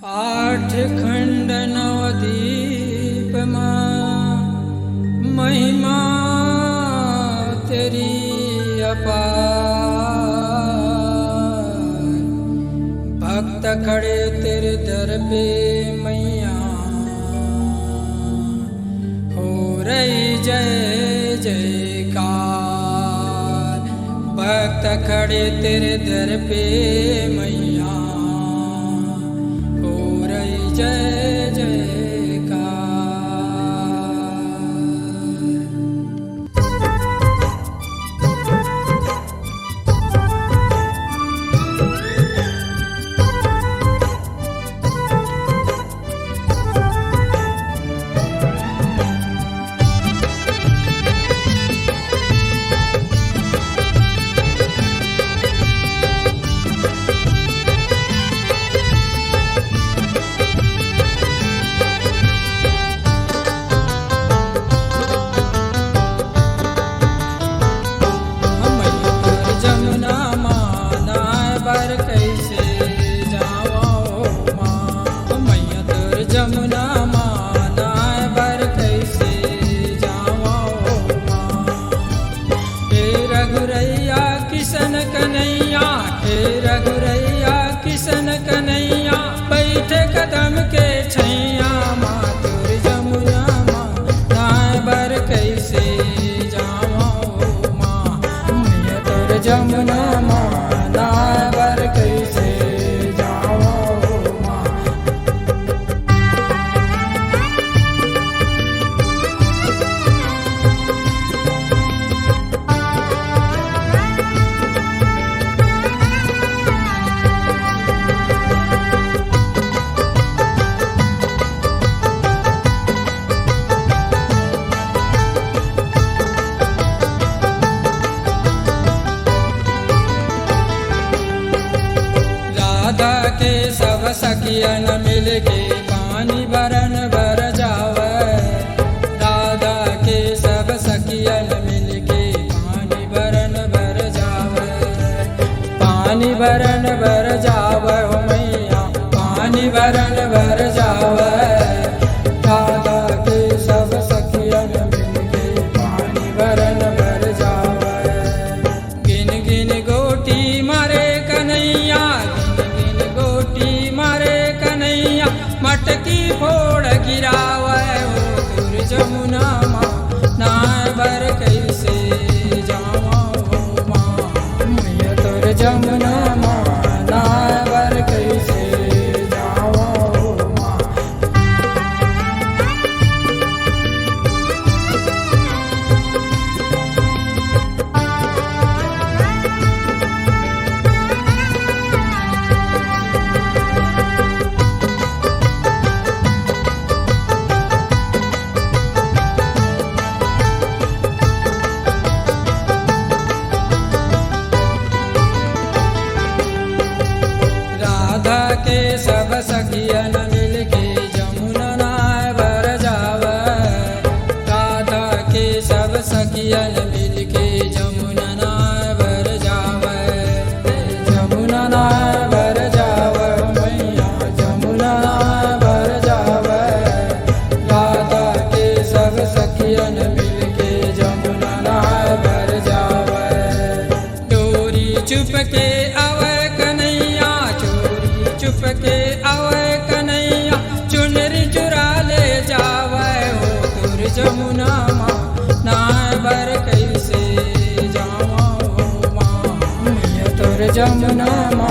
आठ खंड नवदीप महिमा तेरी अपार। भक्त खड़े तेरे दर पे मैया, हो रही जय जयकार। भक्त खड़े तेरे दर पे मैया, हो रही जय जयकार। जमुना माना बर कैसे जावा माँ। हे रघुरैया किशन कन्हैया, हे रघुरैया किशन कन्हैया। बैठे कदम के छैया माँ, तोर जमुना माना बर कैसे जावा माँ। मैया तोर जमुना माना बर कैसे जावा माँ। राधा के सब सखियन मिल के पानी बरन बर जावे। राधा के सब सखियन मिल के पानी बरन बर जावे। पानी बरन बर जावे हो मैया, पानी बरन बर जावे। राधा के सब सखियन मिल के पानी बरन बर जावे। गिन गिन गोटी मारे कन्हैया, मटकी फोड़ गिरावे हो तोर जमुना माँ। नाय बर कैसे जावा हो माँ। मैया तोर जमुना माँ, नाय बर कैसे जावा हो माँ। राधा के सब सखियन मिल के जमुना नाय बर जावे। राधा के सब सखियन मिल के जमुना नाय बर जावे। जमुना नाय बर जावे मैया, जमुना नाय बर जावे। राधा के सब सखियन मिल के जमुना नाय बर जावे। चोरी चुप के आवे कन्हैया, चुप के आवे कन्हैया। चुनरी चुरा ले जावे हो तोर जमुना माँ। नाय बर कैसे जावा हो माँ। मैया तोर जमुना माँ।